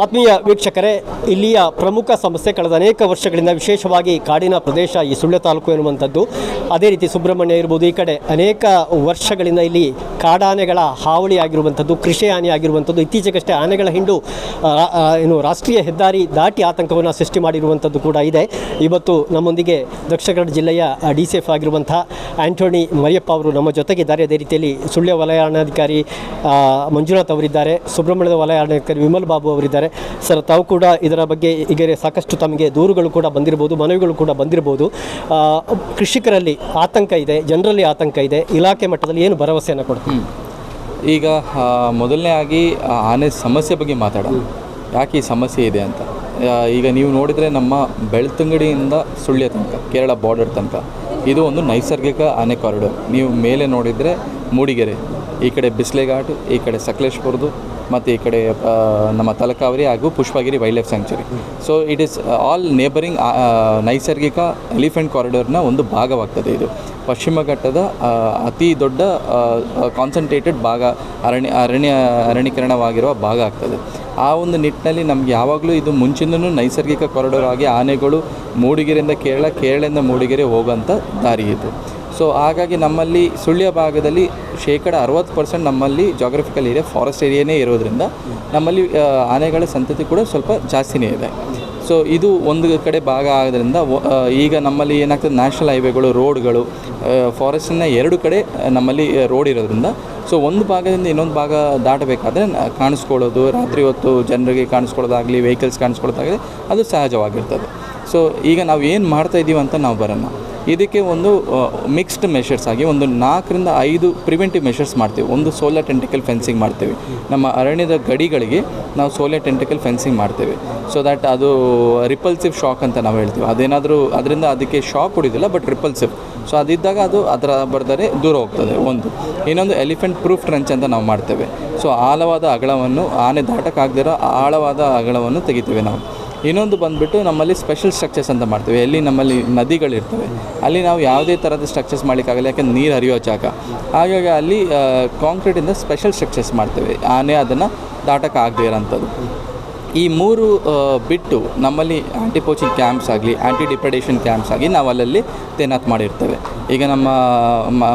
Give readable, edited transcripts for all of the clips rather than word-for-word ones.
ಆತ್ಮೀಯ ವೀಕ್ಷಕರೇ, ಇಲ್ಲಿಯ ಪ್ರಮುಖ ಸಮಸ್ಯೆ ಕಳೆದ ಅನೇಕ ವರ್ಷಗಳಿಂದ ವಿಶೇಷವಾಗಿ ಕಾಡಿನ ಪ್ರದೇಶ ಈ ಸುಳ್ಯ ತಾಲೂಕು ಎನ್ನುವಂಥದ್ದು. ಅದೇ ರೀತಿ ಸುಬ್ರಹ್ಮಣ್ಯ ಇರ್ಬೋದು, ಈ ಕಡೆ ಅನೇಕ ವರ್ಷಗಳಿಂದ ಇಲ್ಲಿ ಕಾಡಾನೆಗಳ ಹಾವಳಿ ಆಗಿರುವಂಥದ್ದು, ಕೃಷಿ ಹಾನಿ ಆಗಿರುವಂಥದ್ದು. ಇತ್ತೀಚೆಗಷ್ಟೇ ಆನೆಗಳ ಹಿಂಡು ರಾಷ್ಟ್ರೀಯ ಹೆದ್ದಾರಿ ದಾಟಿ ಆತಂಕವನ್ನು ಸೃಷ್ಟಿ ಮಾಡಿರುವಂಥದ್ದು ಕೂಡ ಇದೆ. ಇವತ್ತು ನಮ್ಮೊಂದಿಗೆ ದಕ್ಷಿಣ ಕನ್ನಡ ಜಿಲ್ಲೆಯ DCF ಆಗಿರುವಂಥ ಆಂಟೋನಿ ಮರಿಯಪ್ಪ ಅವರು ನಮ್ಮ ಜೊತೆಗಿದ್ದಾರೆ. ಅದೇ ರೀತಿಯಲ್ಲಿ ಸುಳ್ಯ ವಲಯಾರಣ್ಯಾಧಿಕಾರಿ ಮಂಜುನಾಥ್ ಅವರಿದ್ದಾರೆ, ಸುಬ್ರಹ್ಮಣ್ಯದ ವಲಯಾರಣ್ಯಾಧಿಕಾರಿ ವಿಮಲ್ ಬಾಬು ಅವರಿದ್ದಾರೆ. ಸರ್, ತಾವು ಕೂಡ ಇದರ ಬಗ್ಗೆ ಈಗ ಸಾಕಷ್ಟು ತಮಗೆ ದೂರುಗಳು ಕೂಡ ಬಂದಿರಬಹುದು, ಮನವಿಗಳು ಕೂಡ ಬಂದಿರಬಹುದು. ಕೃಷಿಕರಲ್ಲಿ ಆತಂಕ ಇದೆ, ಜನರಲ್ಲಿ ಆತಂಕ ಇದೆ. ಇಲಾಖೆ ಮಟ್ಟದಲ್ಲಿ ಏನು ಭರವಸೆಯನ್ನು ಕೊಡ್ತೀವಿ? ಈಗ ಮೊದಲನೇ ಆಗಿ ಆನೆ ಸಮಸ್ಯೆ ಬಗ್ಗೆ ಮಾತಾಡೋಣ. ಯಾಕೆ ಈ ಸಮಸ್ಯೆ ಇದೆ ಅಂತ. ಈಗ ನೀವು ನೋಡಿದರೆ ನಮ್ಮ ಬೆಳ್ತಂಗಡಿಯಿಂದ ಸುಳ್ಯ ತನಕ, ಕೇರಳ ಬಾರ್ಡರ್ ತನಕ ಇದು ಒಂದು ನೈಸರ್ಗಿಕ ಆನೆ ಕಾರಿಡಾರ್. ನೀವು ಮೇಲೆ ನೋಡಿದರೆ ಮೂಡಿಗೆರೆ, ಈ ಕಡೆ ಬಿಸ್ಲೆಘಾಟ್, ಈ ಕಡೆ ಸಕಲೇಶ್ಪುರದು, ಮತ್ತು ಈ ಕಡೆ ನಮ್ಮ ತಲಕಾವರಿ ಹಾಗೂ Pushpagiri wild life sanctuary. So it is all neighbouring ನೈಸರ್ಗಿಕ ಎಲಿಫೆಂಟ್ ಕಾರಿಡಾರ್ನ ಒಂದು ಭಾಗವಾಗ್ತದೆ. ಇದು ಪಶ್ಚಿಮ ಘಟ್ಟದ ಅತಿ ದೊಡ್ಡ ಕಾನ್ಸಂಟ್ರೇಟೆಡ್ ಭಾಗ, ಅರಣ್ಯೀಕರಣವಾಗಿರುವ ಭಾಗ ಆಗ್ತದೆ. ಆ ಒಂದು ನಿಟ್ಟಿನಲ್ಲಿ ನಮ್ಗೆ ಯಾವಾಗಲೂ ಇದು ಮುಂಚಿನೂ ನೈಸರ್ಗಿಕ ಕಾರಿಡಾರ್ ಆಗಿ ಆನೆಗಳು ಮೂಡಿಗೆರೆಯಿಂದ ಕೇರಳದಿಂದ ಮೂಡಿಗೆರೆ ಹೋಗೋಂಥ ದಾರಿ ಇದು. ಸೊ ಹಾಗಾಗಿ ನಮ್ಮಲ್ಲಿ ಸುಳ್ಯ ಭಾಗದಲ್ಲಿ 60% ನಮ್ಮಲ್ಲಿ ಜಾಗ್ರಫಿಕಲ್ ಏರಿಯಾ ಫಾರೆಸ್ಟ್ ಏರಿಯಾನೇ ಇರೋದ್ರಿಂದ ನಮ್ಮಲ್ಲಿ ಆನೆಗಳ ಸಂತತಿ ಕೂಡ ಸ್ವಲ್ಪ ಜಾಸ್ತಿನೇ ಇದೆ. ಸೊ ಇದು ಒಂದು ಕಡೆ ಭಾಗ ಆಗೋದ್ರಿಂದ ಈಗ ನಮ್ಮಲ್ಲಿ ಏನಾಗ್ತದೆ, ನ್ಯಾಷನಲ್ ಹೈವೇಗಳು, ರೋಡ್ಗಳು, ಫಾರೆಸ್ಟಿನ 2 ಕಡೆ ನಮ್ಮಲ್ಲಿ ರೋಡ್ ಇರೋದ್ರಿಂದ ಸೊ ಒಂದು ಭಾಗದಿಂದ ಇನ್ನೊಂದು ಭಾಗ ದಾಟಬೇಕಾದ್ರೆ ಕಾಣಿಸ್ಕೊಳ್ಳೋದು, ರಾತ್ರಿ ಹೊತ್ತು ಜನರಿಗೆ ಕಾಣಿಸ್ಕೊಳ್ಳೋದಾಗಲಿ, ವೆಹಿಕಲ್ಸ್ ಕಾಣಿಸ್ಕೊಳ್ಳೋದಾಗಲಿ ಅದು ಸಹಜವಾಗಿರ್ತದೆ. ಸೊ ಈಗ ನಾವು ಏನು ಮಾಡ್ತಾಯಿದ್ದೀವಿ ಅಂತ ನಾವು ಬರೋಣ. ಇದಕ್ಕೆ ಒಂದು ಮಿಕ್ಸ್ಡ್ ಮೆಷರ್ಸ್ ಆಗಿ ಒಂದು 4 ರಿಂದ 5 ಪ್ರಿವೆಂಟಿವ್ ಮೆಷರ್ಸ್ ಮಾಡ್ತೀವಿ. ಒಂದು ಸೋಲಾರ್ ಟೆಂಟಿಕಲ್ ಫೆನ್ಸಿಂಗ್ ಮಾಡ್ತೀವಿ. ನಮ್ಮ ಅರಣ್ಯದ ಗಡಿಗಳಿಗೆ ನಾವು ಸೋಲಾರ್ ಟೆಂಟಿಕಲ್ ಫೆನ್ಸಿಂಗ್ ಮಾಡ್ತೇವೆ. ಸೊ ದ್ಯಾಟ್ ಅದು ರಿಪಲ್ಸಿವ್ ಶಾಕ್ ಅಂತ ನಾವು ಹೇಳ್ತೀವಿ. ಅದೇನಾದರೂ ಅದರಿಂದ ಅದಕ್ಕೆ ಶಾಕ್ ಹೊಡಿದಿಲ್ಲ, ಬಟ್ ರಿಪಲ್ಸಿವ್. ಸೊ ಅದಿದ್ದಾಗ ಅದು ಅದರ ಬರ್ದರೆ ದೂರ ಹೋಗ್ತದೆ. ಇನ್ನೊಂದು ಎಲಿಫೆಂಟ್ ಪ್ರೂಫ್ ಟ್ರೆಂಚ್ ಅಂತ ನಾವು ಮಾಡ್ತೇವೆ. ಸೊ ಆಳವಾದ ಅಗಳವನ್ನು, ಆನೆ ದಾಟಕ್ಕಾಗದಿರೋ ಆಳವಾದ ಅಗಳವನ್ನು ತೆಗಿತೀವಿ ನಾವು. ಇನ್ನೊಂದು ಬಂದುಬಿಟ್ಟು ನಮ್ಮಲ್ಲಿ ಸ್ಪೆಷಲ್ ಸ್ಟ್ರಕ್ಚರ್ಸ್ ಅಂತ ಮಾಡ್ತೀವಿ. ಎಲ್ಲಿ ನಮ್ಮಲ್ಲಿ ನದಿಗಳಿರ್ತವೆ ಅಲ್ಲಿ ನಾವು ಯಾವುದೇ ಥರದ ಸ್ಟ್ರಕ್ಚರ್ಸ್ ಮಾಡಲಿಕ್ಕಾಗಲ್ಲ, ಯಾಕೆಂದ್ರೆ ನೀರು ಹರಿಯೋ ಜಾಗ. ಹಾಗಾಗಿ ಅಲ್ಲಿ ಕಾಂಕ್ರೀಟಿಂದ ಸ್ಪೆಷಲ್ ಸ್ಟ್ರಕ್ಚರ್ಸ್ ಮಾಡ್ತೇವೆ, ಆನೆ ಅದನ್ನು ದಾಟಕ್ಕಾಗದೇ ಇರೋಂಥದ್ದು. ಈ 3 ಬಿಟ್ಟು ನಮ್ಮಲ್ಲಿ ಆ್ಯಂಟಿ ಪೋಚಿಂಗ್ ಕ್ಯಾಂಪ್ಸ್ ಆಗಲಿ, ಆ್ಯಂಟಿ ಡಿಪ್ರೆಡೇಷನ್ ಕ್ಯಾಂಪ್ಸ್ ಆಗಿ ನಾವು ಅಲ್ಲಲ್ಲಿ ತೈನಾತ್ ಮಾಡಿರ್ತೇವೆ. ಈಗ ನಮ್ಮ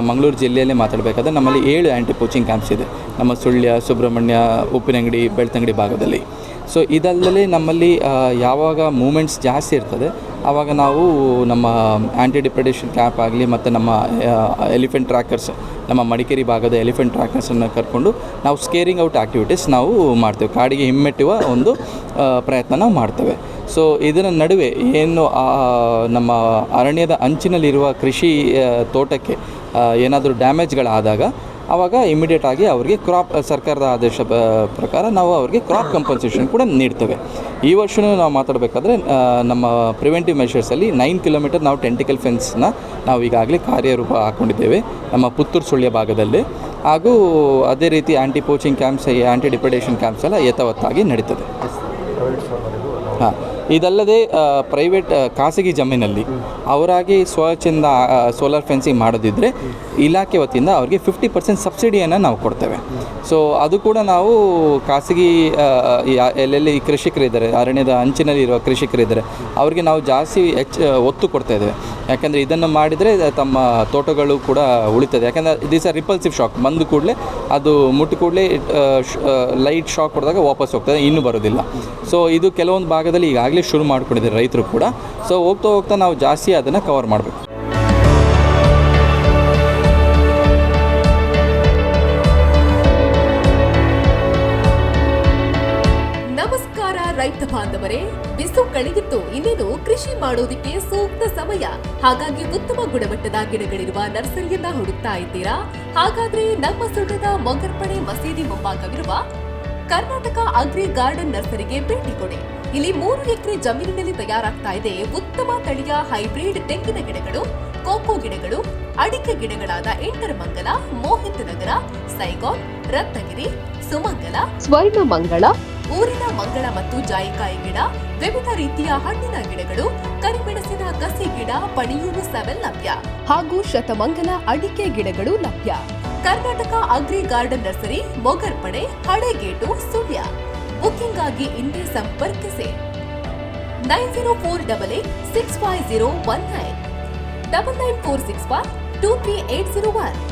ಮಂಗಳೂರು ಜಿಲ್ಲೆಯಲ್ಲೇ ಮಾತಾಡಬೇಕಾದ್ರೆ ನಮ್ಮಲ್ಲಿ 7 ಆ್ಯಂಟಿ ಪೋಚಿಂಗ್ ಕ್ಯಾಂಪ್ಸ್ ಇದೆ ನಮ್ಮ ಸುಳ್ಯ, ಸುಬ್ರಹ್ಮಣ್ಯ, ಉಪ್ಪಿನಂಗಡಿ, ಬೆಳ್ತಂಗಡಿ ಭಾಗದಲ್ಲಿ. ಸೊ ಇದಲ್ಲದೆ ನಮ್ಮಲ್ಲಿ ಯಾವಾಗ ಮೂಮೆಂಟ್ಸ್ ಜಾಸ್ತಿ ಇರ್ತದೆ ಆವಾಗ ನಾವು ನಮ್ಮ ಆ್ಯಂಟಿ ಡಿಪ್ರೆಡೇಷನ್ ಕ್ಯಾಂಪ್ ಆಗಲಿ ಮತ್ತು ನಮ್ಮ ಎಲಿಫೆಂಟ್ ಟ್ರ್ಯಾಕರ್ಸ್, ನಮ್ಮ ಮಡಿಕೇರಿ ಭಾಗದ ಎಲಿಫೆಂಟ್ ಟ್ರ್ಯಾಕರ್ಸನ್ನು ಕರ್ಕೊಂಡು ನಾವು ಸ್ಕೇರಿಂಗ್ ಔಟ್ ಆ್ಯಕ್ಟಿವಿಟೀಸ್ ನಾವು ಮಾಡ್ತೇವೆ. ಕಾಡಿಗೆ ಹಿಮ್ಮೆಟ್ಟುವ ಒಂದು ಪ್ರಯತ್ನ ನಾವು ಮಾಡ್ತೇವೆ. ಸೊ ಇದರ ನಡುವೆ ಏನು ನಮ್ಮ ಅರಣ್ಯದ ಅಂಚಿನಲ್ಲಿರುವ ಕೃಷಿ ತೋಟಕ್ಕೆ ಏನಾದರೂ ಡ್ಯಾಮೇಜ್ಗಳಾದಾಗ ಆವಾಗ ಇಮಿಡಿಯೇಟ್ ಆಗಿ ಅವರಿಗೆ ಸರ್ಕಾರದ ಆದೇಶ ಪ್ರಕಾರ ನಾವು ಅವರಿಗೆ ಕ್ರಾಪ್ ಕಂಪನ್ಸೇಷನ್ ಕೂಡ ನೀಡ್ತೇವೆ. ಈ ವರ್ಷವೂ ನಾವು ಮಾತಾಡಬೇಕಾದ್ರೆ ನಮ್ಮ ಪ್ರಿವೆಂಟಿವ್ ಮೆಷರ್ಸಲ್ಲಿ 9 ಕಿಲೋಮೀಟರ್ ನಾವು ಟೆಂಟಿಕಲ್ ಫೆನ್ಸ್ನ ನಾವು ಈಗಾಗಲೇ ಕಾರ್ಯರೂಪ ಹಾಕ್ಕೊಂಡಿದ್ದೇವೆ ನಮ್ಮ ಪುತ್ತೂರು ಸುಳ್ಯ ಭಾಗದಲ್ಲಿ. ಹಾಗೂ ಅದೇ ರೀತಿ ಆ್ಯಂಟಿ ಪೋಚಿಂಗ್ ಕ್ಯಾಂಪ್ಸ್, ಆ್ಯಂಟಿ ಡಿಪ್ರೆಡೇಷನ್ ಕ್ಯಾಂಪ್ಸ್ ಎಲ್ಲ ಯಥಾವತ್ತಾಗಿ ನಡೀತದೆ. ಹಾಂ, ಇದಲ್ಲದೆ ಪ್ರೈವೇಟ್ ಖಾಸಗಿ ಜಮೀನಲ್ಲಿ ಅವರಾಗಿ ಸ್ವಚ್ಛಂದ ಸೋಲಾರ್ ಫೆನ್ಸಿಂಗ್ ಮಾಡೋದಿದ್ದರೆ ಇಲಾಖೆ ವತಿಯಿಂದ ಅವರಿಗೆ 50% ಸಬ್ಸಿಡಿಯನ್ನು ನಾವು ಕೊಡ್ತೇವೆ. ಸೊ ಅದು ಕೂಡ ನಾವು ಖಾಸಗಿ ಎಲ್ಲೆಲ್ಲಿ ಕೃಷಿಕರಿದ್ದಾರೆ, ಅರಣ್ಯದ ಅಂಚಿನಲ್ಲಿರುವ ಕೃಷಿಕರಿದ್ದಾರೆ, ಅವರಿಗೆ ನಾವು ಜಾಸ್ತಿ ಒತ್ತು ಕೊಡ್ತಾ ಇದ್ದೇವೆ. ಯಾಕೆಂದರೆ ಇದನ್ನು ಮಾಡಿದರೆ ತಮ್ಮ ತೋಟಗಳು ಕೂಡ ಉಳಿತದೆ. ಯಾಕೆಂದರೆ ದಿಸ್ ಆರ್ ರಿಪಲ್ಸಿವ್ ಶಾಕ್, ಬಂದು ಕೂಡಲೇ ಅದು ಮುಟ್ಟ ಕೂಡಲೇ ಲೈಟ್ ಶಾಕ್ ಹೊಡೆದಾಗ ವಾಪಸ್ ಹೋಗ್ತದೆ, ಇನ್ನೂ ಬರೋದಿಲ್ಲ. ಸೊ ಇದು ಕೆಲವೊಂದು ಭಾಗದಲ್ಲಿ ಈಗಾಗಲೇ ಶುರು ಮಾಡ್ಕೊಂಡಿದ್ದಾರೆ ರೈತರು ಕೂಡ. ಸೊ ಹೋಗ್ತಾ ನಾವು ಜಾಸ್ತಿ ಅದನ್ನು ಕವರ್ ಮಾಡಬೇಕು. ನಮಸ್ಕಾರ ರೈತ ಬಾಂಧವರೇ, ಬಿಸು ಕಳೆಗಿತ್ತು, ಇನ್ನೇನು ಕೃಷಿ ಮಾಡೋದಕ್ಕೆ ಸೂಕ್ತ ಸಮಯ. ಹಾಗಾಗಿ ಉತ್ತಮ ಗುಣಮಟ್ಟದ ಗಿಡಗಳಿರುವ ನರ್ಸರಿಯನ್ನ ಹುಡುಕ್ತಾ ಇದ್ದೀರಾ? ಹಾಗಾದ್ರೆ ನಮ್ಮ ಸುಳ್ಯದ ಮೊಗರ್ಪಣೆ ಮಸೀದಿ ಮುಂಭಾಗವಿರುವ ಕರ್ನಾಟಕ ಅಗ್ರಿ ಗಾರ್ಡನ್ ನರ್ಸರಿಗೆ ಭೇಟಿ ಕೊಡಿ. ಇಲ್ಲಿ 3 ಎಕರೆ ಜಮೀನಿನಲ್ಲಿ ತಯಾರಾಗ್ತಾ ಇದೆ ಉತ್ತಮ ತಳಿಯ ಹೈಬ್ರಿಡ್ ತೆಂಗಿನ ಗಿಡಗಳು, ಕೋಕೋ ಗಿಡಗಳು, ಅಡಿಕೆ ಗಿಡಗಳಾದ ಎಂಟರಮಂಗಲ, ಮೋಹಿತ್ ನಗರ, ಸೈಗಾನ್, ರತ್ನಗಿರಿ, ಸುಮಂಗಲ, ಸ್ವರ್ಣಮಂಗಳ, ಊರಿನ ಮಂಗಳ ಮತ್ತು ಜಾಯಿಕಾಯಿ ಗಿಡ, ವಿವಿಧ ರೀತಿಯ ಹಣ್ಣಿನ ಗಿಡಗಳು, ಕರಿಮೆಣಸಿನ ಕಸಿ ಗಿಡ, ಪಣಿಯೂರು 7 ಲಭ್ಯ ಹಾಗೂ ಶತಮಂಗಲ ಅಡಿಕೆ ಗಿಡಗಳು ಲಭ್ಯ. Karnataka agri garden nursery, Mogarpane, Halegate, Sullia. Booking ಆಗಿ ಇಂದೇ ಸಂಪರ್ಕಿಸಿ 9048865019 99465 23801